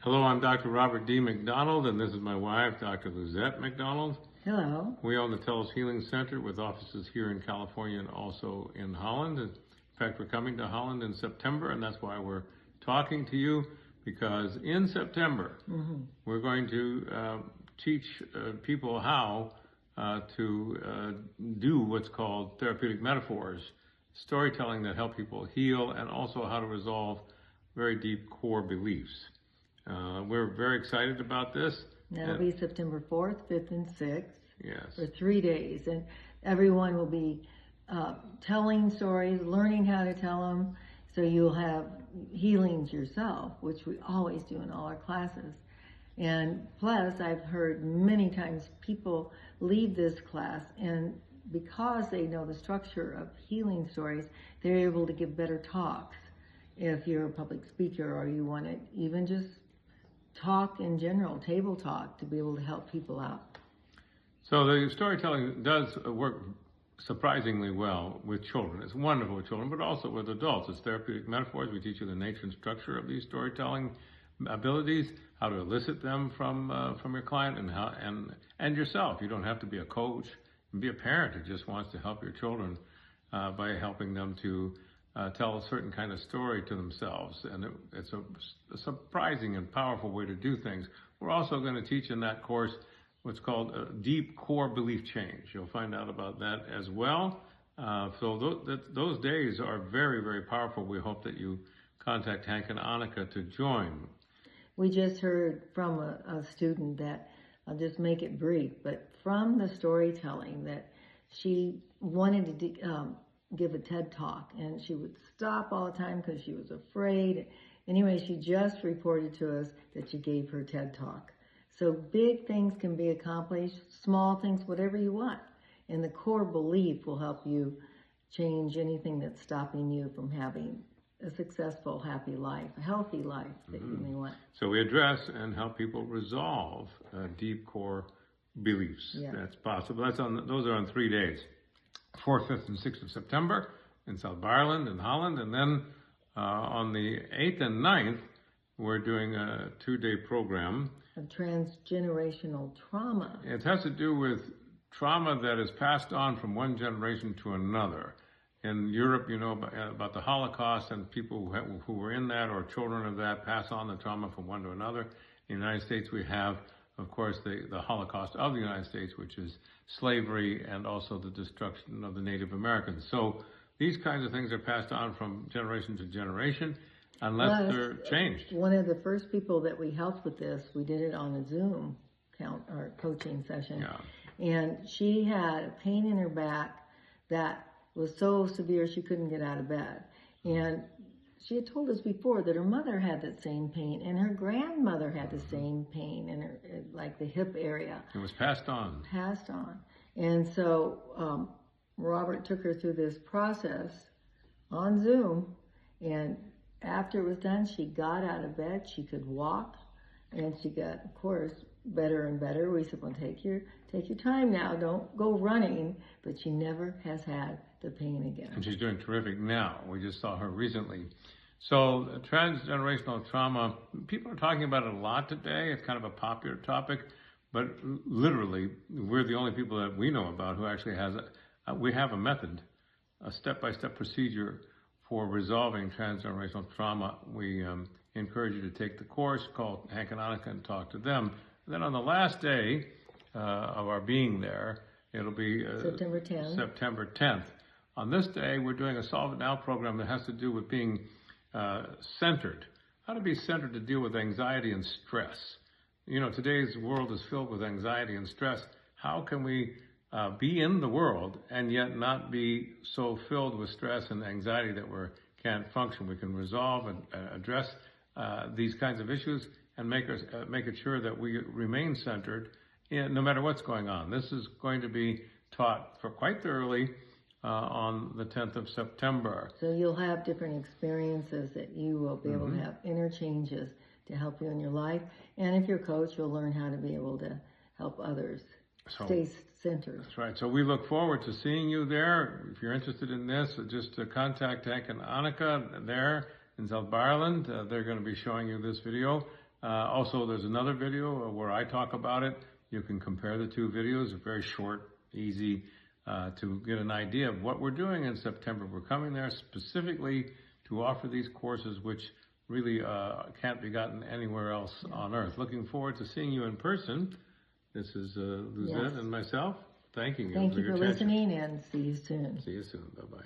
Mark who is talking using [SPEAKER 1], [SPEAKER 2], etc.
[SPEAKER 1] Hello, I'm Dr. Robert D. McDonald, and this is my wife, Dr. Luzette McDonald.
[SPEAKER 2] Hello.
[SPEAKER 1] We own the TELUS Healing Center with offices here in California and also in Holland. In fact, we're coming to Holland in September, and that's why we're talking to you, because in September, we're going to teach people how to do what's called therapeutic metaphors, storytelling that help people heal, and also how to resolve very deep core beliefs. We're very excited about this.
[SPEAKER 2] That'll be September 4th, 5th, and 6th.
[SPEAKER 1] Yes.
[SPEAKER 2] For 3 days. And everyone will be telling stories, learning how to tell them. So you'll have healings yourself, which we always do in all our classes. And plus, I've heard many times people leave this class, and because they know the structure of healing stories, they're able to give better talks. If you're a public speaker or you want to even just talk in general, table talk, to be able to help people out.
[SPEAKER 1] So the storytelling does work surprisingly well with children. It's wonderful with children, but also with adults. It's therapeutic metaphors. We teach you the nature and structure of these storytelling abilities, how to elicit them from your client and yourself. You don't have to be a coach. Be a parent who just wants to help your children by helping them to tell a certain kind of story to themselves. And it's a surprising and powerful way to do things. We're also going to teach in that course what's called a deep core belief change. You'll find out about that as well. So those days are very, very powerful. We hope that you contact Hank and Annika to join.
[SPEAKER 2] We just heard from a student that, I'll just make it brief, but from the storytelling that she wanted to give a TED Talk, and she would stop all the time because she was afraid. Anyway, she just reported to us that she gave her TED Talk. So big things can be accomplished, small things, whatever you want. And the core belief will help you change anything that's stopping you from having a successful, happy life, a healthy life that you may want.
[SPEAKER 1] So we address and help people resolve deep core beliefs.
[SPEAKER 2] Yeah.
[SPEAKER 1] That's possible. Those are on 3 days. 4th, 5th, and 6th of September in South Ireland and Holland. And then on the 8th and 9th, we're doing a 2-day program.
[SPEAKER 2] Of transgenerational trauma.
[SPEAKER 1] It has to do with trauma that is passed on from one generation to another. In Europe, you know about the Holocaust, and people who were in that or children of that pass on the trauma from one to another. In the United States, we have, of course, the Holocaust of the United States, which is slavery and also the destruction of the Native Americans. So these kinds of things are passed on from generation to generation unless they're changed.
[SPEAKER 2] One of the first people that we helped with this, we did it on a Zoom coaching session.
[SPEAKER 1] Yeah.
[SPEAKER 2] And she had a pain in her back that was so severe she couldn't get out of bed. And she had told us before that her mother had that same pain, and her grandmother had the same pain in her, like the hip area.
[SPEAKER 1] It was passed on.
[SPEAKER 2] Passed on. And so Robert took her through this process on Zoom, and after it was done, she got out of bed, she could walk, and she got, of course, better and better. We said, well, take your time now, don't go running, but she never has had the pain again.
[SPEAKER 1] And she's doing terrific now. We just saw her recently. So transgenerational trauma, people are talking about it a lot today. It's kind of a popular topic, but literally, we're the only people that we know about who actually we have a method, a step-by-step procedure for resolving transgenerational trauma. We encourage you to take the course, call Hank and Annika and talk to them. And then on the last day of our being there, it'll be September 10th. On this day, we're doing a Solve It Now program that has to do with being centered. How to be centered to deal with anxiety and stress. You know, today's world is filled with anxiety and stress. How can we be in the world and yet not be so filled with stress and anxiety that we can't function? We can resolve and address these kinds of issues and make it sure that we remain centered no matter what's going on. This is going to be taught for quite thoroughly on the 10th of September.
[SPEAKER 2] So you'll have different experiences that you will be able to have interchanges to help you in your life. And if you're a coach, you'll learn how to be able to help others stay centered.
[SPEAKER 1] That's right. So we look forward to seeing you there. If you're interested in this, just contact Hank and Annika there in South Ireland. They're going to be showing you this video. Also, there's another video where I talk about it. You can compare the two videos. They're very short, easy to get an idea of what we're doing in September. We're coming there specifically to offer these courses, which really can't be gotten anywhere else on earth. Looking forward to seeing you in person. This is Luzette and myself thanking you
[SPEAKER 2] Thank
[SPEAKER 1] for
[SPEAKER 2] you
[SPEAKER 1] your
[SPEAKER 2] for
[SPEAKER 1] attention.
[SPEAKER 2] listening, and see you soon.
[SPEAKER 1] See you soon. Bye-bye.